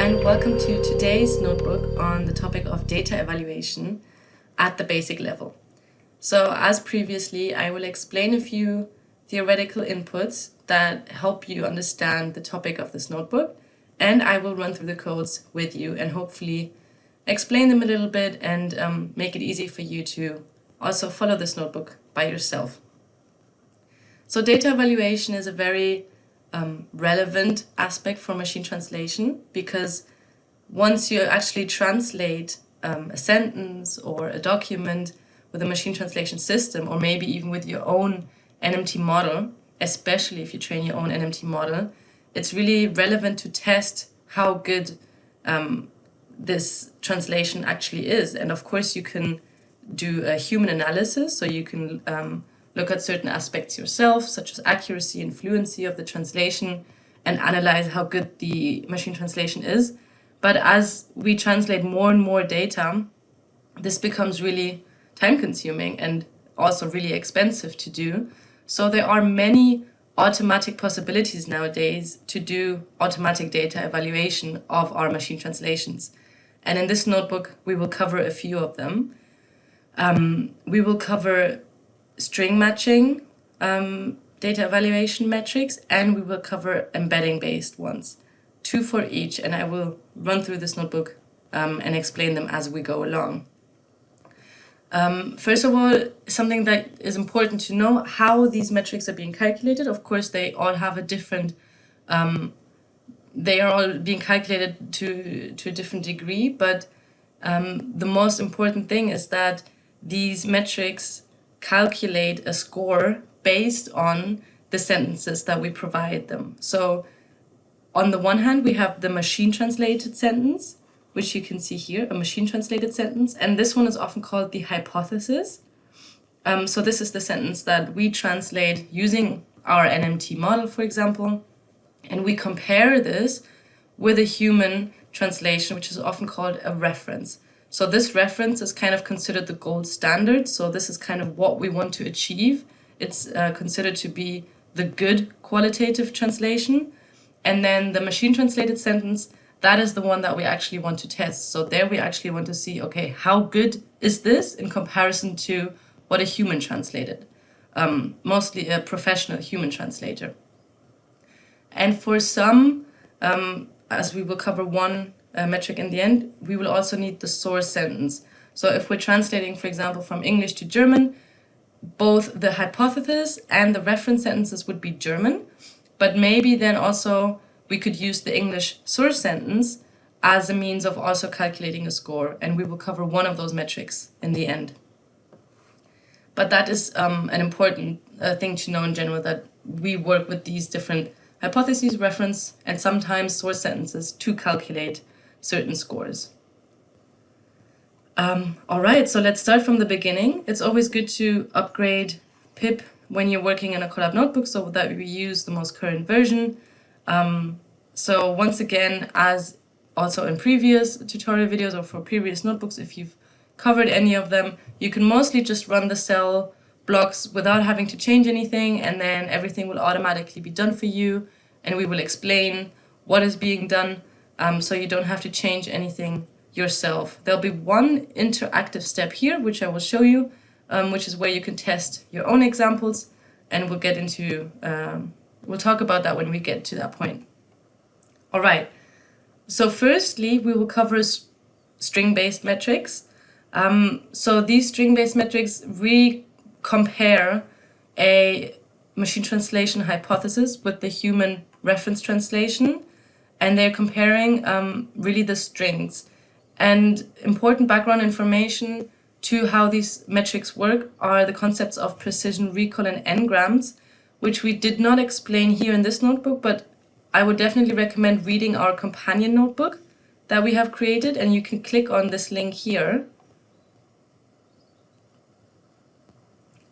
and welcome to today's notebook on the topic of data evaluation at the basic level. So as previously, I will explain a few theoretical inputs that help you understand the topic of this notebook, and I will run through the codes with you and hopefully explain them a little bit and make it easy for you to also follow this notebook by yourself. So data evaluation is a very relevant aspect for machine translation, because once you actually translate a sentence or a document with a machine translation system, or maybe even with your own NMT model, especially if you train your own NMT model, it's really relevant to test how good this translation actually is. And of course you can do a human analysis, so you can look at certain aspects yourself, such as accuracy and fluency of the translation, and analyze how good the machine translation is. But as we translate more and more data, this becomes really time-consuming and also really expensive to do. So there are many automatic possibilities nowadays to do automatic data evaluation of our machine translations. And in this notebook, we will cover a few of them. We will cover string matching data evaluation metrics, and we will cover embedding-based ones, 2 for each, and I will run through this notebook and explain them as we go along. First of all, something that is important to know, how these metrics are being calculated. Of course, they all have a different, they are all being calculated to a different degree, but the most important thing is that these metrics calculate a score based on the sentences that we provide them. So on the one hand, we have the machine translated sentence, which you can see here, a machine translated sentence. And this one is often called the hypothesis. So this is the sentence that we translate using our NMT model, for example. And we compare this with a human translation, which is often called a reference. So this reference is kind of considered the gold standard. So this is kind of what we want to achieve. It's considered to be the good qualitative translation. And then the machine translated sentence, that is the one that we actually want to test. So there we actually want to see, okay, how good is this in comparison to what a human translated, mostly a professional human translator. And for some, as we will cover one metric in the end, we will also need the source sentence. So if we're translating, for example, from English to German, both the hypothesis and the reference sentences would be German, but maybe then also we could use the English source sentence as a means of also calculating a score, and we will cover one of those metrics in the end. But that is an important thing to know in general, that we work with these different hypotheses, reference, and sometimes source sentences to calculate certain scores. All right, so let's start from the beginning. It's always good to upgrade pip when you're working in a Collab notebook, so that we use the most current version. So once again, as also in previous tutorial videos or for previous notebooks, if you've covered any of them, you can mostly just run the cell blocks without having to change anything, and then everything will automatically be done for you, and we will explain what is being done, so you don't have to change anything yourself. There'll be one interactive step here, which I will show you, which is where you can test your own examples, and we'll get into, we'll talk about that when we get to that point. All right, so firstly, we will cover string-based metrics. So these string-based metrics really compare a machine translation hypothesis with the human reference translation, and they're comparing really the strings. And important background information to how these metrics work are the concepts of precision recall and n-grams, which we did not explain here in this notebook, but I would definitely recommend reading our companion notebook that we have created, and you can click on this link here.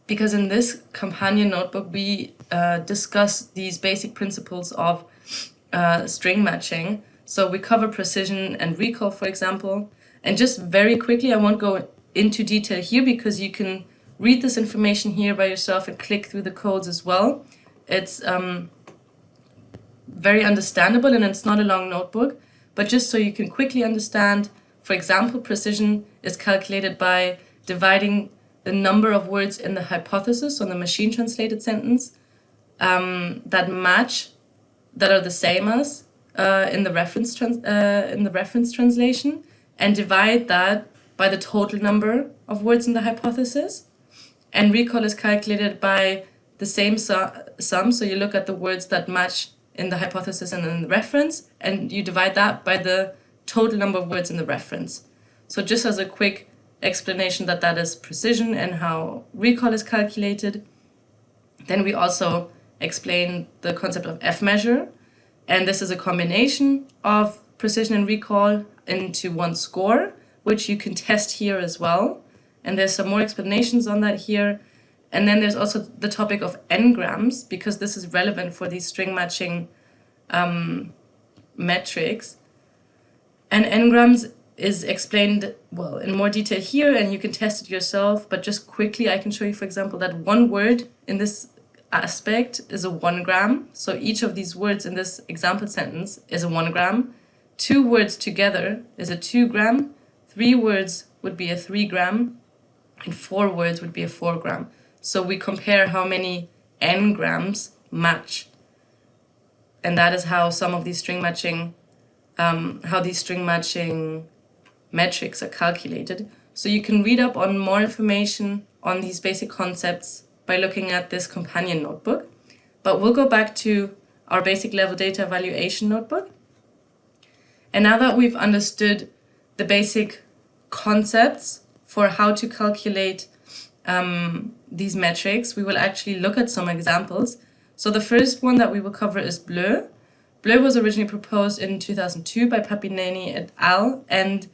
Because in this companion notebook, we discuss these basic principles of string matching. So we cover precision and recall, for example. And just very quickly, I won't go into detail here because you can read this information here by yourself and click through the codes as well. It's very understandable and it's not a long notebook. but just so you can quickly understand, for example, precision is calculated by dividing the number of words in the hypothesis, on the machine translated sentence, that match, that are the same as in the reference translation, and divide that by the total number of words in the hypothesis. And recall is calculated by the same sum, so you look at the words that match in the hypothesis and in the reference, and you divide that by the total number of words in the reference. So just as a quick explanation that is precision and how recall is calculated. Then we also explain the concept of F-measure, and this is a combination of precision and recall into one score, which you can test here as well. And there's some more explanations on that here. And then there's also the topic of n-grams, because this is relevant for these string matching metrics. And n-grams is explained, well, in more detail here, and you can test it yourself. But just quickly, I can show you, for example, that one word in this aspect is a 1 gram. So each of these words in this example sentence is a 1 gram. 2 words together is a 2 gram. 3 words would be a 3 gram. And 4 words would be a 4 gram. So we compare how many n-grams match. And that is how some of these string matching, metrics are calculated. So you can read up on more information on these basic concepts by looking at this companion notebook. But we'll go back to our basic level data evaluation notebook. And now that we've understood the basic concepts for how to calculate these metrics, we will actually look at some examples. So the first one that we will cover is BLEU. BLEU was originally proposed in 2002 by Papineni et al. And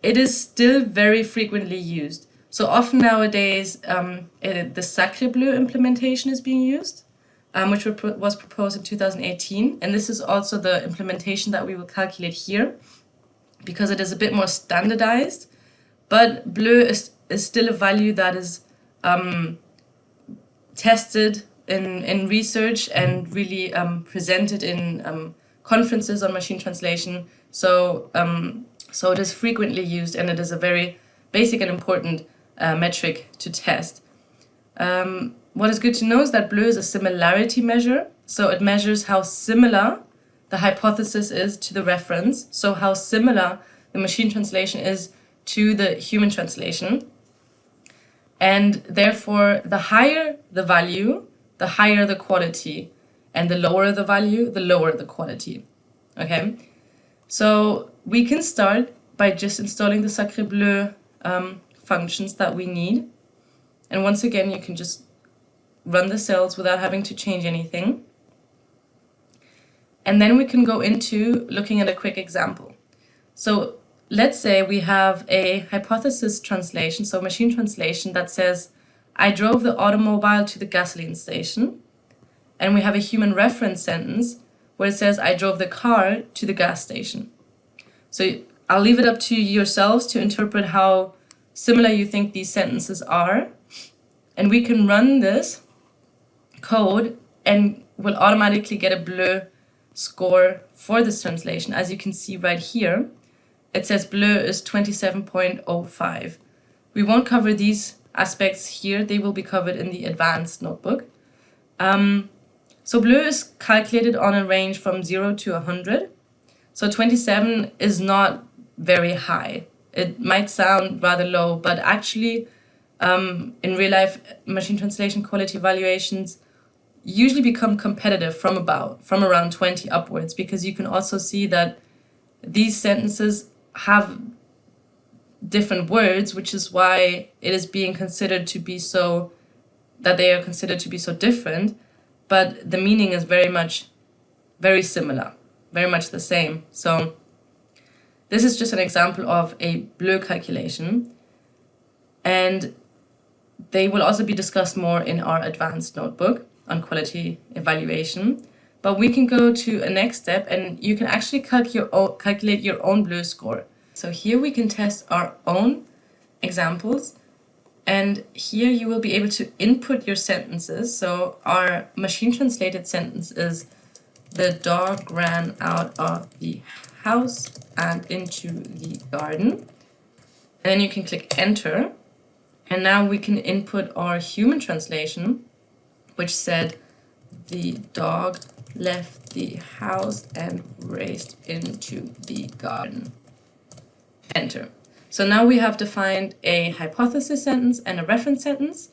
it is still very frequently used. So often nowadays, the sacreBLEU implementation is being used, which was proposed in 2018. And this is also the implementation that we will calculate here, because it is a bit more standardized. But BLEU is still a value that is tested in research and really presented in conferences on machine translation. So it is frequently used, and it is a very basic and important metric to test. What is good to know is that BLEU is a similarity measure. So it measures how similar the hypothesis is to the reference. So how similar the machine translation is to the human translation. And therefore, the higher the value, the higher the quality. And the lower the value, the lower the quality. Okay? So we can start by just installing the sacreBLEU functions that we need. And once again, you can just run the cells without having to change anything. And then we can go into looking at a quick example. So let's say we have a hypothesis translation, so machine translation, that says, I drove the automobile to the gasoline station. And we have a human reference sentence where it says, I drove the car to the gas station. So I'll leave it up to yourselves to interpret how similar you think these sentences are. And we can run this code and we'll automatically get a BLEU score for this translation. As you can see right here, it says BLEU is 27.05. We won't cover these aspects here. They will be covered in the advanced notebook. So BLEU is calculated on a range from 0 to 100. So 27 is not very high. It might sound rather low, but actually in real life, machine translation quality evaluations usually become competitive from around 20 upwards, because you can also see that these sentences have different words, which is why it is being considered to be so, that they are considered to be so different, but the meaning is very similar, very much the same. So this is just an example of a BLEU calculation, and they will also be discussed more in our advanced notebook on quality evaluation. But we can go to a next step, and you can actually calculate your own BLEU score. So here we can test our own examples, and here you will be able to input your sentences. So our machine translated sentence is, the dog ran out of the house and into the garden. And then you can click enter. And now we can input our human translation, which said the dog left the house and raced into the garden. Enter. So now we have defined a hypothesis sentence and a reference sentence.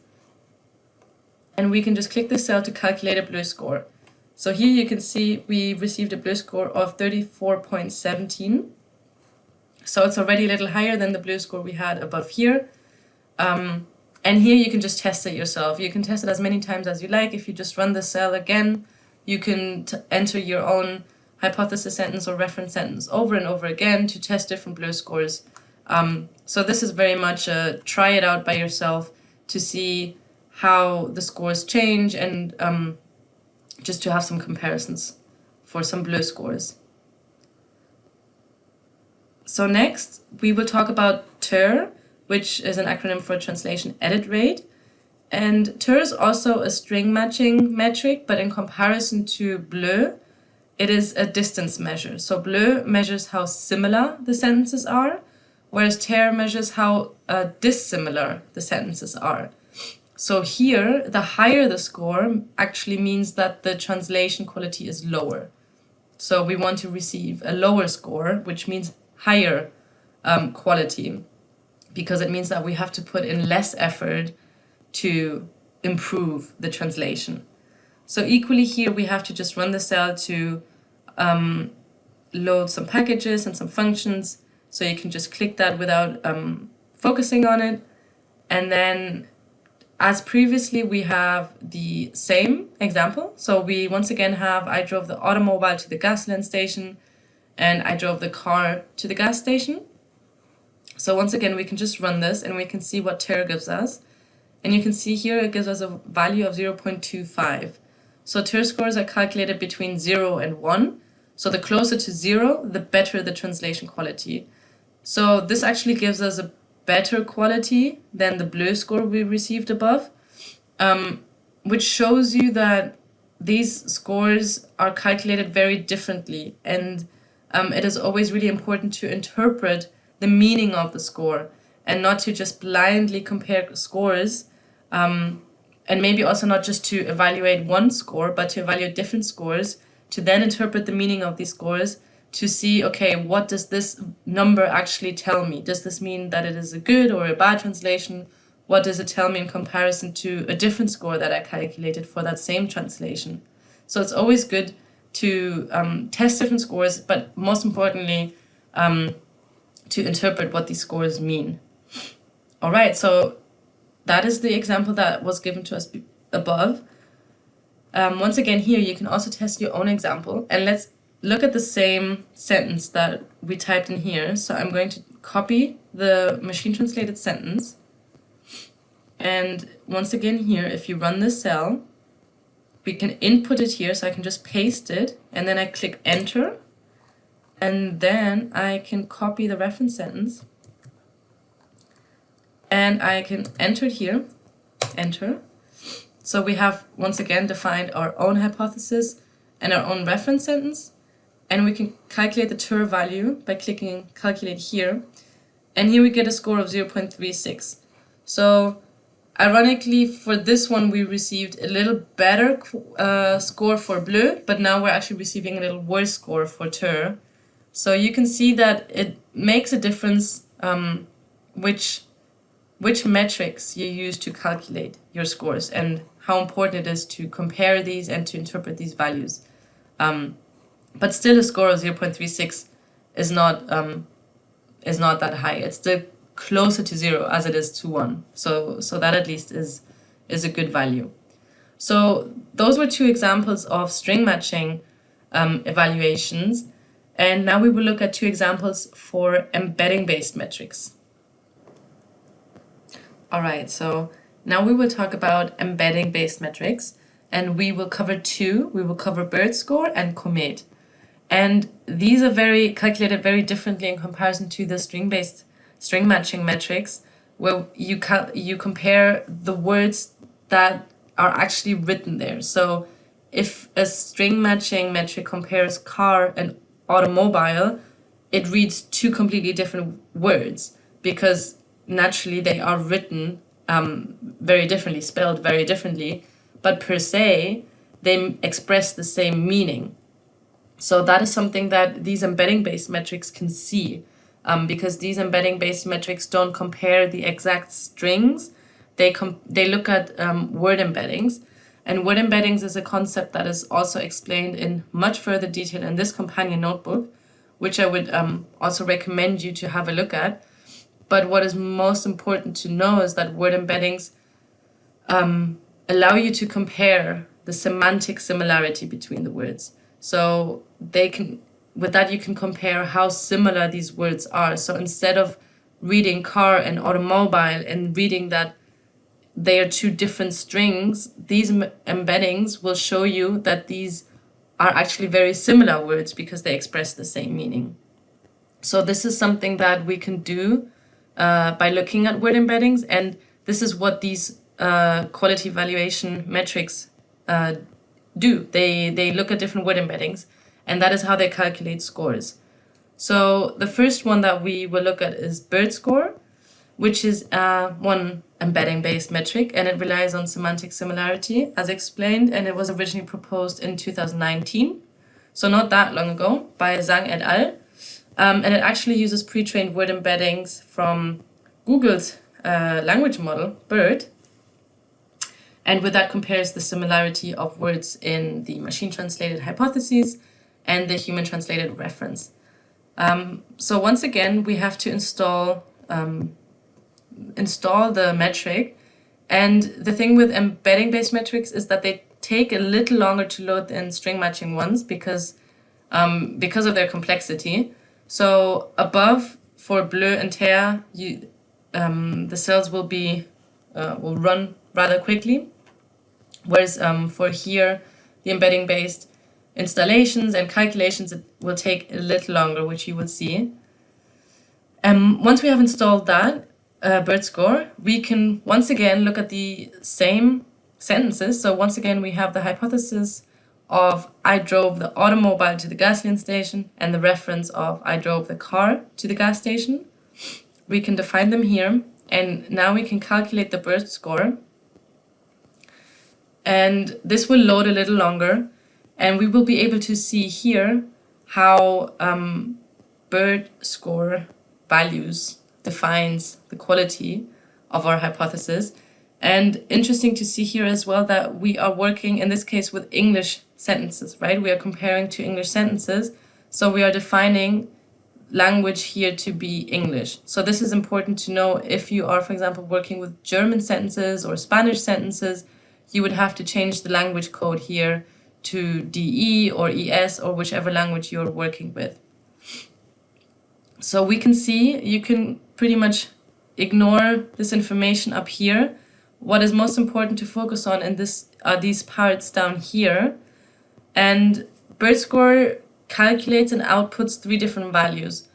And we can just click this cell to calculate a BLEU score. So here you can see we received a BLEU score of 34.17. So it's already a little higher than the BLEU score we had above here. And here you can just test it yourself. You can test it as many times as you like. If you just run the cell again, you can enter your own hypothesis sentence or reference sentence over and over again to test different BLEU scores. So this is very much a try it out by yourself to see how the scores change and just to have some comparisons for some BLEU scores. So next, we will talk about TER, which is an acronym for Translation Edit Rate. And TER is also a string matching metric, but in comparison to BLEU, it is a distance measure. So BLEU measures how similar the sentences are, whereas TER measures how dissimilar the sentences are. So here, the higher the score actually means that the translation quality is lower. So we want to receive a lower score, which means higher quality, because it means that we have to put in less effort to improve the translation. So equally here, we have to just run the cell to load some packages and some functions. So you can just click that without focusing on it. And then as previously, we have the same example. So we once again have, I drove the automobile to the gasoline station and I drove the car to the gas station. So once again, we can just run this and we can see what TER gives us. And you can see here it gives us a value of 0.25. So TER scores are calculated between 0 and 1. So the closer to 0, the better the translation quality. So this actually gives us a better quality than the BLEU score we received above, which shows you that these scores are calculated very differently. And it is always really important to interpret the meaning of the score and not to just blindly compare scores, and maybe also not just to evaluate one score, but to evaluate different scores, to then interpret the meaning of these scores to see, okay, what does this number actually tell me? Does this mean that it is a good or a bad translation? What does it tell me in comparison to a different score that I calculated for that same translation? So it's always good to test different scores, but most importantly, to interpret what these scores mean. All right, so that is the example that was given to us above. Once again, here you can also test your own example, and let's look at the same sentence that we typed in here. So I'm going to copy the machine translated sentence. And once again here, if you run this cell, we can input it here. So I can just paste it and then I click enter. And then I can copy the reference sentence. And I can enter it here, enter. So we have once again defined our own hypothesis and our own reference sentence. And we can calculate the TER value by clicking calculate here. And here we get a score of 0.36. So ironically, for this one, we received a little better score for BLEU, but now we're actually receiving a little worse score for TER. So you can see that it makes a difference which metrics you use to calculate your scores and how important it is to compare these and to interpret these values. But still a score of 0.36 is not that high. It's still closer to 0 as it is to 1. So that at least is a good value. So those were two examples of string matching evaluations. And now we will look at two examples for embedding-based metrics. All right, so now we will talk about embedding-based metrics, and we will cover two. We will cover BERTScore and COMET. And these are calculated very differently in comparison to the string matching metrics, where you compare the words that are actually written there. So if a string matching metric compares car and automobile, it reads two completely different words, because naturally they are written very differently, spelled very differently, but per se they express the same meaning. So that is something that these embedding-based metrics can see, because these embedding-based metrics don't compare the exact strings. They look at word embeddings, and word embeddings is a concept that is also explained in much further detail in this companion notebook, which I would also recommend you to have a look at. But what is most important to know is that word embeddings allow you to compare the semantic similarity between the words. So with that you can compare how similar these words are. So instead of reading car and automobile and reading that they are two different strings, these embeddings will show you that these are actually very similar words because they express the same meaning. So this is something that we can do by looking at word embeddings, and this is what these quality evaluation metrics do. They look at different word embeddings, and that is how they calculate scores. So the first one that we will look at is BERTScore, which is one embedding-based metric, and it relies on semantic similarity, as explained, and it was originally proposed in 2019, so not that long ago, by Zhang et al. And it actually uses pre-trained word embeddings from Google's language model, BERT, and with that compares the similarity of words in the machine-translated hypotheses and the human-translated reference. So once again, we have to install the metric, and the thing with embedding-based metrics is that they take a little longer to load than string matching ones because of their complexity. So above, for BLEU and TEA, the cells will run rather quickly, whereas for here, the embedding-based installations and calculations, it will take a little longer, which you will see. Once we have installed that BERTScore, we can once again look at the same sentences. So once again, we have the hypothesis of I drove the automobile to the gasoline station and the reference of I drove the car to the gas station. We can define them here, and now we can calculate the BERTScore. And this will load a little longer, and we will be able to see here how BERTScore values defines the quality of our hypothesis. And interesting to see here as well that we are working in this case with English sentences, right? We are comparing to English sentences, so we are defining language here to be English. So this is important to know. If you are, for example, working with German sentences or Spanish sentences, you would have to change the language code here to DE or ES or whichever language you're working with. So we can see, you can pretty much ignore this information up here. What is most important to focus on in this are these parts down here. And BERTScore calculates and outputs 3 different values.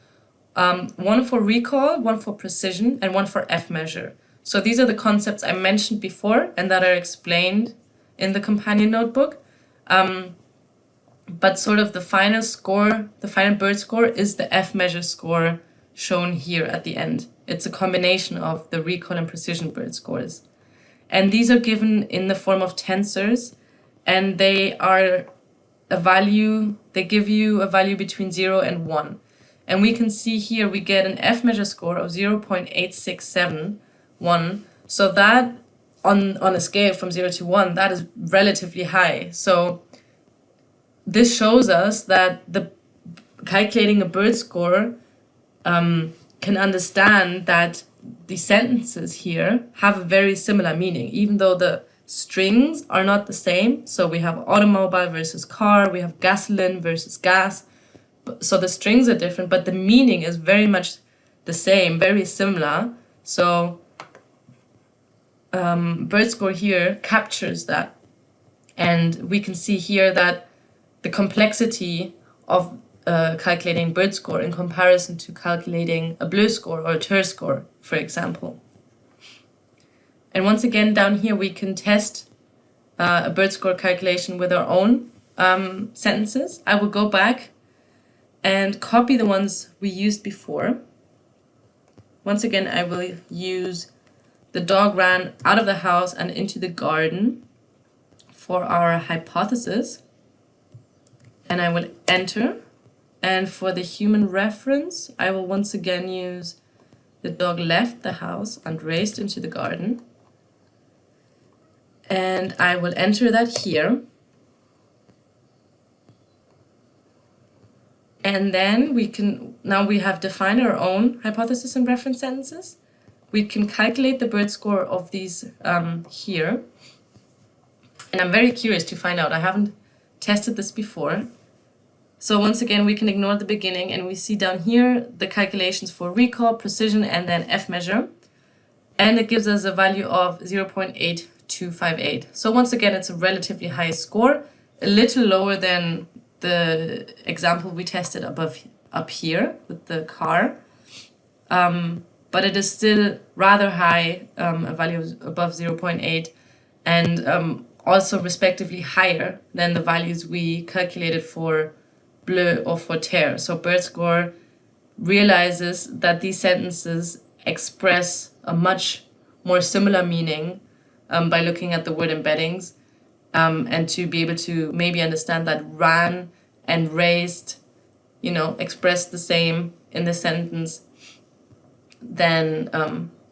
One for recall, one for precision, and one for F measure. So these are the concepts I mentioned before and that are explained in the companion notebook. But sort of the final score, the final BERTScore is the F measure score shown here at the end. It's a combination of the recall and precision BERTScores. And these are given in the form of tensors, and they are a value, they give you a value between 0 and 1. And we can see here we get an F measure score of 0.8671. So that on a scale from 0 to 1, that is relatively high. So this shows us that calculating a BERTScore can understand that the sentences here have a very similar meaning, even though the strings are not the same. So we have automobile versus car, we have gasoline versus gas. So the strings are different, but the meaning is very much the same, very similar. So BERTScore here captures that. And we can see here that the complexity of calculating BERTScore in comparison to calculating a BLEU score or a TER score, for example. And once again, down here we can test a BERTScore calculation with our own sentences. I will go back and copy the ones we used before. Once again, I will use the dog ran out of the house and into the garden for our hypothesis. And I will enter. And for the human reference, I will once again use the dog left the house and raced into the garden. And I will enter that here. And then now we have defined our own hypothesis and reference sentences. We can calculate the BERTScore of these here. And I'm very curious to find out. I haven't tested this before. So once again, we can ignore the beginning and we see down here the calculations for recall, precision, and then F measure. And it gives us a value of 0.8258. So once again, it's a relatively high score, a little lower than the example we tested up here with the car. But it is still rather high, a value above 0.8, and also respectively higher than the values we calculated for BLEU or for TER. So BERTScore realizes that these sentences express a much more similar meaning by looking at the word embeddings, and to be able to maybe understand that ran and raced, express the same in the sentence than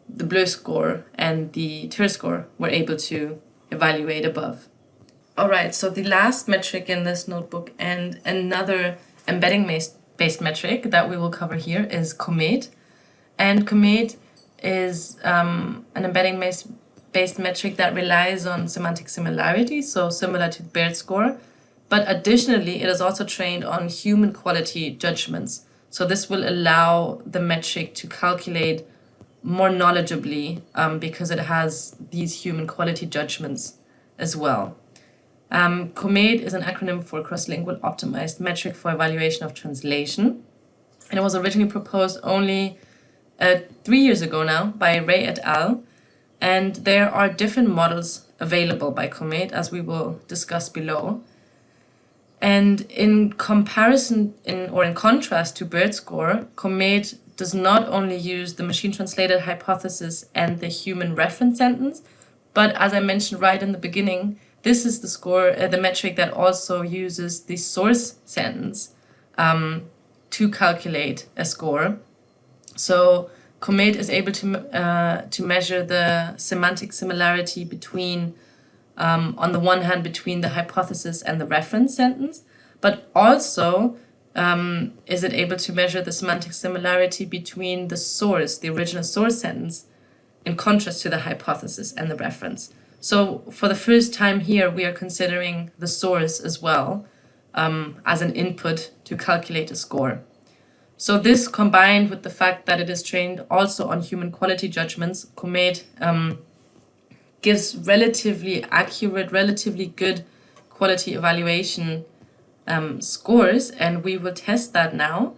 the BLEU score and the TER score were able to evaluate above. All right, so the last metric in this notebook and another embedding-based metric that we will cover here is COMET. And COMET is an embedding-based metric that relies on semantic similarity, so similar to BERTScore, but additionally it is also trained on human quality judgments. So this will allow the metric to calculate more knowledgeably because it has these human quality judgments as well. COMET is an acronym for Cross-Lingual Optimized Metric for Evaluation of Translation. And it was originally proposed only 3 years ago now by Ray et al. And there are different models available by COMET, as we will discuss below. And in comparison, or in contrast to BERTScore, COMET does not only use the machine-translated hypothesis and the human reference sentence, but as I mentioned right in the beginning, this is the score, the metric that also uses the source sentence to calculate a score. So COMET is able to measure the semantic similarity between, on the one hand, between the hypothesis and the reference sentence, but also is it able to measure the semantic similarity between the source, the original source sentence, in contrast to the hypothesis and the reference. So for the first time here, we are considering the source as well as an input to calculate a score. So this, combined with the fact that it is trained also on human quality judgments, COMET gives relatively accurate, relatively good quality evaluation scores, and we will test that now.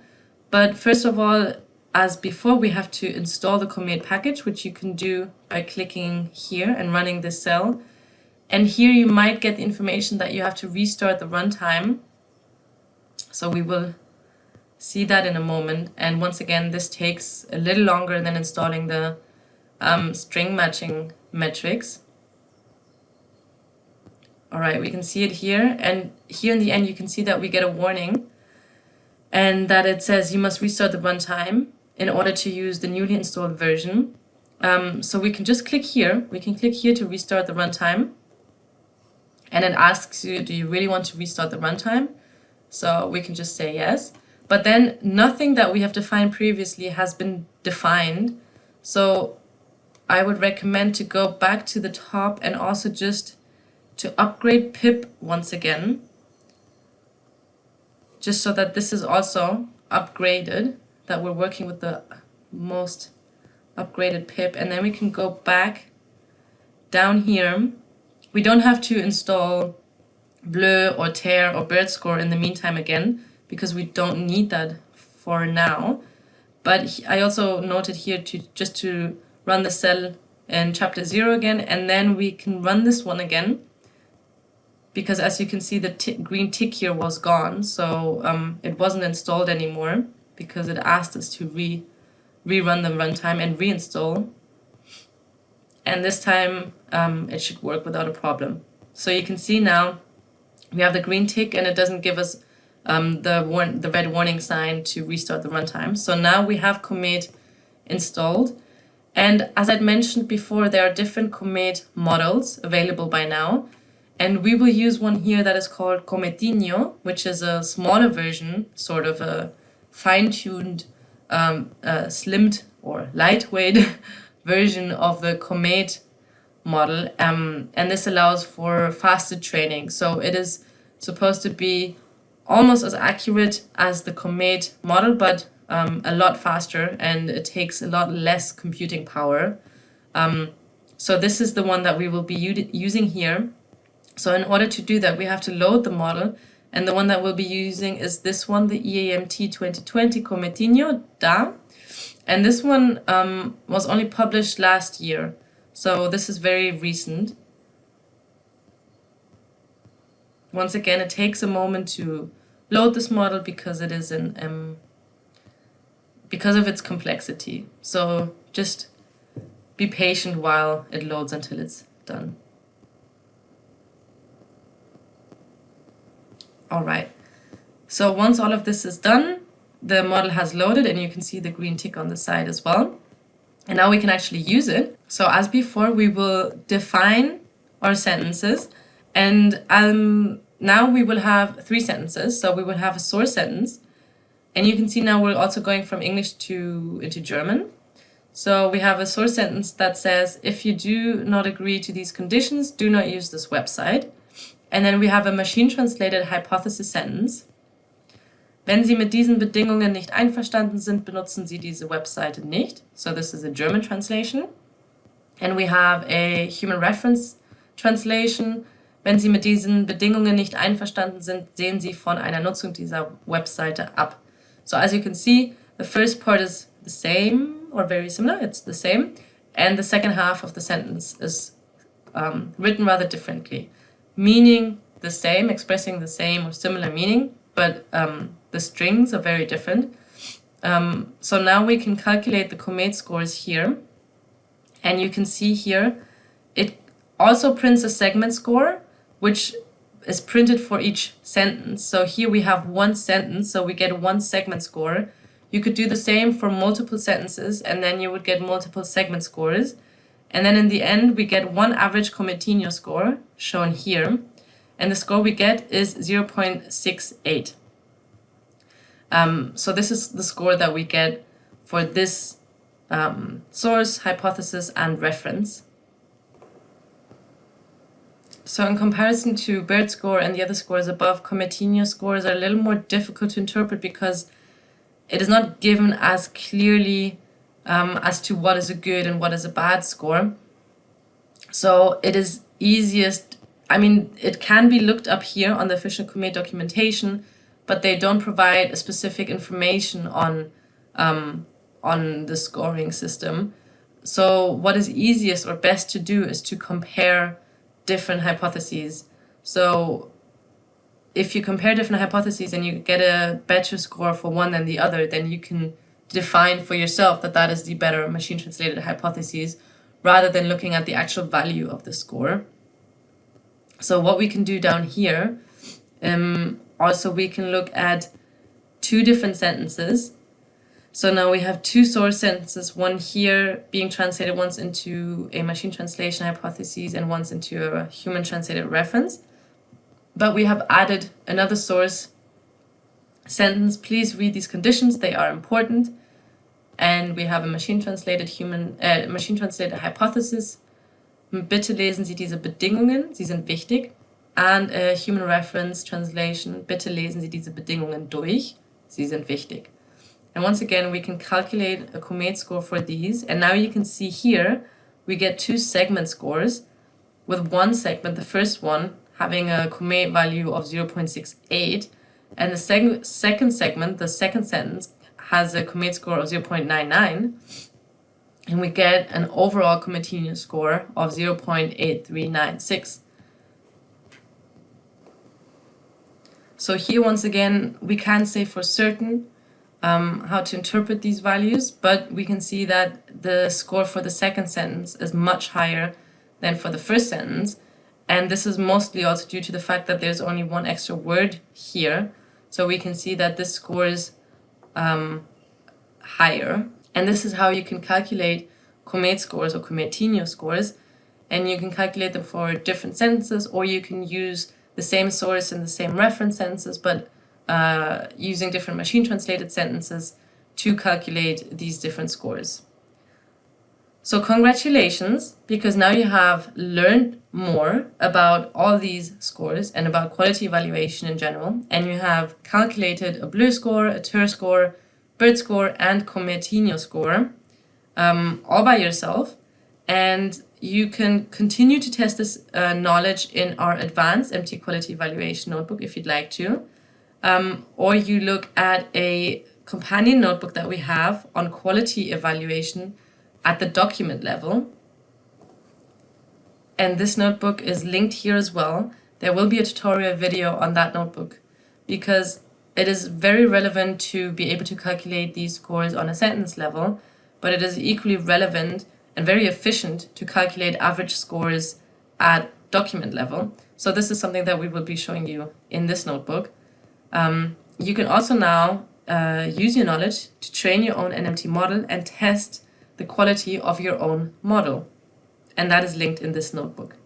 But first of all, as before, we have to install the COMET package, which you can do by clicking here and running this cell. And here you might get the information that you have to restart the runtime. So we will see that in a moment. And once again, this takes a little longer than installing the string matching metrics. All right, we can see it here. And here in the end, you can see that we get a warning and that it says you must restart the runtime in order to use the newly installed version. So we can just click here. We can click here to restart the runtime. And it asks you, do you really want to restart the runtime? So we can just say yes. But then nothing that we have defined previously has been defined. So I would recommend to go back to the top and also just to upgrade pip once again, just so that this is also upgraded, that we're working with the most upgraded pip. And then we can go back down here. We don't have to install BLEU or TER or BERTScore in the meantime again, because we don't need that for now. But I also noted here to run the cell in chapter 0 again, and then we can run this one again. because as you can see, the green tick here was gone, so it wasn't installed anymore because it asked us to rerun the runtime and reinstall. And this time it should work without a problem. So you can see now we have the green tick and it doesn't give us the red warning sign to restart the runtime. So now we have COMET installed. And as I'd mentioned before, there are different COMET models available by now. And we will use one here that is called Cometinho, which is a smaller version, sort of a fine-tuned, slimmed or lightweight version of the COMET model. And this allows for faster training. So it is supposed to be almost as accurate as the COMET model, but a lot faster, and it takes a lot less computing power. So this is the one that we will be using here. So in order to do that, we have to load the model, and the one that we'll be using is this one, the EAMT 2020 Cometinho DA. And this one was only published last year, so this is very recent. Once again, it takes a moment to load this model because it is because of its complexity. So just be patient while it loads until it's done. All right, so once all of this is done, the model has loaded and you can see the green tick on the side as well. And now we can actually use it. So as before, we will define our sentences, and now we will have 3 sentences. So we will have a source sentence, and you can see now we're also going from English into German. So we have a source sentence that says, if you do not agree to these conditions, do not use this website. And then we have a machine-translated hypothesis sentence. Wenn Sie mit diesen Bedingungen nicht einverstanden sind, benutzen Sie diese Webseite nicht. So this is a German translation. And we have a human reference translation. Wenn Sie mit diesen Bedingungen nicht einverstanden sind, sehen Sie von einer Nutzung dieser Webseite ab. So as you can see, the first part is the same or very similar, it's the same. And the second half of the sentence is written rather differently, meaning the same, expressing the same or similar meaning, but the strings are very different. So now we can calculate the COMET scores here. And you can see here, it also prints a segment score, which is printed for each sentence. So here we have one sentence, so we get one segment score. You could do the same for multiple sentences, and then you would get multiple segment scores. And then in the end, we get one average Cometinho score, shown here. And the score we get is 0.68. So this is the score that we get for this source, hypothesis, and reference. So in comparison to BERTScore and the other scores above, Cometinho scores are a little more difficult to interpret because it is not given as clearly as to what is a good and what is a bad score. So it is easiest, I mean, it can be looked up here on the official COMET documentation, but they don't provide a specific information on the scoring system. So what is easiest or best to do is to compare different hypotheses. So if you compare different hypotheses and you get a better score for one than the other, then you can define for yourself that that is the better machine-translated hypothesis, rather than looking at the actual value of the score. So what we can do down here, also we can look at 2 different sentences. So now we have 2 source sentences, one here being translated once into a machine translation hypothesis and once into a human translated reference. But we have added another source sentence. Please read these conditions, they are important. And we have a machine translated hypothesis. Bitte lesen Sie diese Bedingungen, sie sind wichtig. And a human reference translation. Bitte lesen Sie diese Bedingungen durch, sie sind wichtig. And once again, we can calculate a COMET score for these. And now you can see here, we get 2 segment scores, with one segment, the first one, having a COMET value of 0.68. And the second segment, the second sentence, has a COMET score of 0.99. And we get an overall Cometinho score of 0.8396. So here, once again, we can't say for certain how to interpret these values, but we can see that the score for the second sentence is much higher than for the first sentence. And this is mostly also due to the fact that there's only one extra word here. So we can see that this score is higher. And this is how you can calculate COMET scores or Cometinho scores. And you can calculate them for different sentences, or you can use the same source and the same reference sentences, but using different machine translated sentences to calculate these different scores. So congratulations, because now you have learned more about all these scores and about quality evaluation in general, and you have calculated a BLEU score, a TER score, BERTScore, and Cometinho score all by yourself. And you can continue to test this knowledge in our advanced MT quality evaluation notebook if you'd like to. Or you look at a companion notebook that we have on quality evaluation at the document level. And this notebook is linked here as well. There will be a tutorial video on that notebook because it is very relevant to be able to calculate these scores on a sentence level, but it is equally relevant and very efficient to calculate average scores at document level. So this is something that we will be showing you in this notebook. You can also now use your knowledge to train your own NMT model and test the quality of your own model. And that is linked in this notebook.